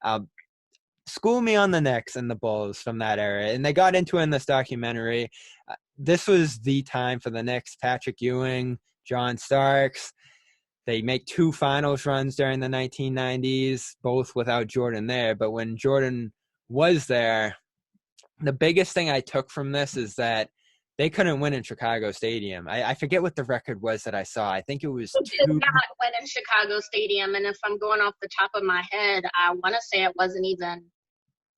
Um, School me on the Knicks and the Bulls from that era. And they got into it in this documentary. This was the time for the Knicks. Patrick Ewing, John Starks. They make 2 finals runs during the 1990s, both without Jordan there. But when Jordan was there, the biggest thing I took from this is that they couldn't win in Chicago Stadium. I forget what the record was that I saw. I think it was They did not win in Chicago Stadium. And if I'm going off the top of my head, I want to say it wasn't even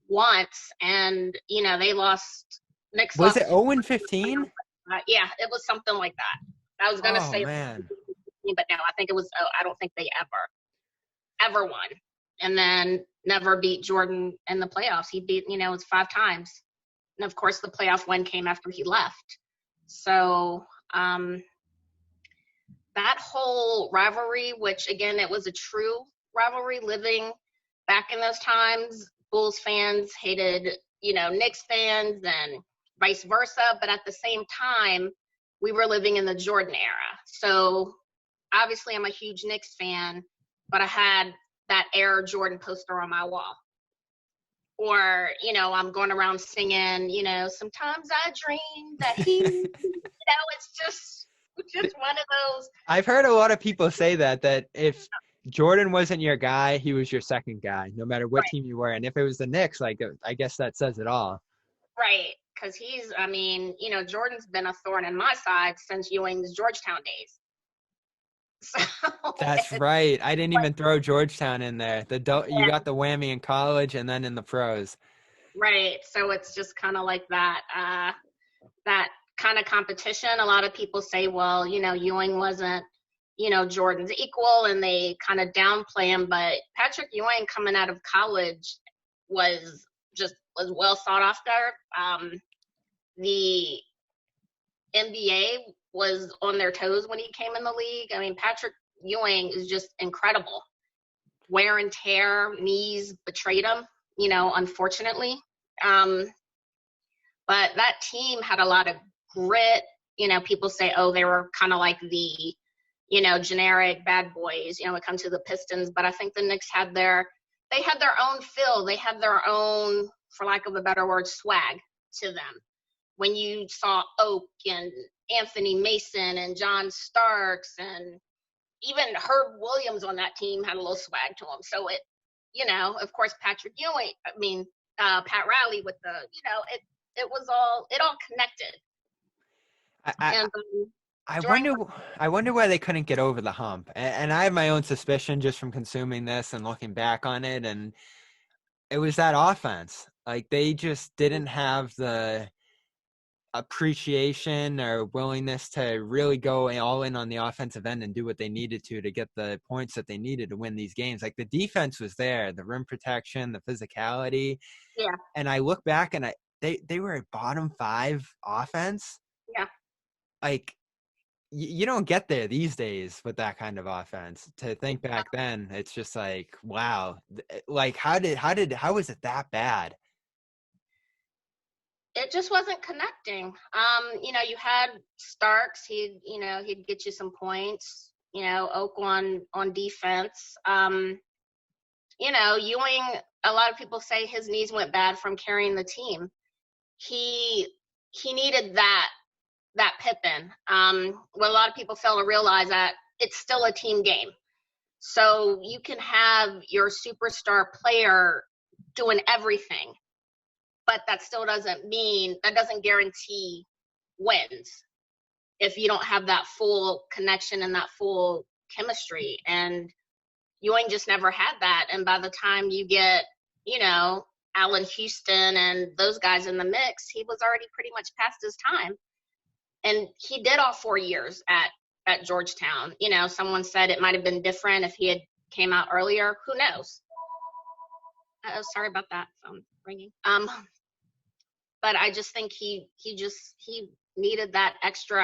once. And, they lost. Knicks Was lost. it 0-15? Yeah, it was something like that. I was going to say, Man. but no, I think it was, I don't think they ever won. And then never beat Jordan in the playoffs. He beat, it was 5 times. And of course the playoff win came after he left. So, that whole rivalry, which again, it was a true rivalry living back in those times. Bulls fans hated, Knicks fans and vice versa. But at the same time, we were living in the Jordan era. So obviously I'm a huge Knicks fan, but I had that Air Jordan poster on my wall. Or, I'm going around singing, sometimes I dream that he, it's just one of those. I've heard a lot of people say that if Jordan wasn't your guy, he was your second guy, no matter what team you were. And if it was the Knicks, I guess that says it all. Right. Because Jordan's been a thorn in my side since Ewing's Georgetown days. So That's right. I didn't even throw Georgetown in there. You got the whammy in college and then in the pros. Right. So it's just kind of like that kind of competition. A lot of people say, well, Ewing wasn't, Jordan's equal, and they kind of downplay him. But Patrick Ewing coming out of college was well sought after. The NBA was on their toes when he came in the league. I mean, Patrick Ewing is just incredible. Wear and tear, knees betrayed him, unfortunately. But that team had a lot of grit. People say, oh, they were kind of like the, generic bad boys, when it comes to the Pistons. But I think the Knicks had their own feel. They had their own, for lack of a better word, swag to them. When you saw Oak and Anthony Mason and John Starks, and even Herb Williams on that team had a little swag to him. So it, of course, Patrick Ewing, Pat Riley with the, it all connected. I wonder why they couldn't get over the hump. And I have my own suspicion just from consuming this and looking back on it. And it was that offense. Like, they just didn't have the appreciation or willingness to really go all in on the offensive end and do what they needed to get the points that they needed to win these games. Like, the defense was there, the rim protection, the physicality. Yeah. And I look back and they were a bottom 5 offense. Yeah. Like, you don't get there these days with that kind of offense. To think back then, it's just like, wow. Like, how was it that bad? It just wasn't connecting. You had Starks, he'd get you some points, Oak on defense. Ewing, a lot of people say his knees went bad from carrying the team. He needed that Pippen. What a lot of people fail to realize that it's still a team game. So you can have your superstar player doing everything, but that still doesn't guarantee wins if you don't have that full connection and that full chemistry. And Ewing just never had that. And by the time you get, Allen Houston and those guys in the mix, he was already pretty much past his time. And he did all 4 years at Georgetown. Someone said it might have been different if he had came out earlier. Who knows? Sorry about that phone ringing. But I just think he needed that extra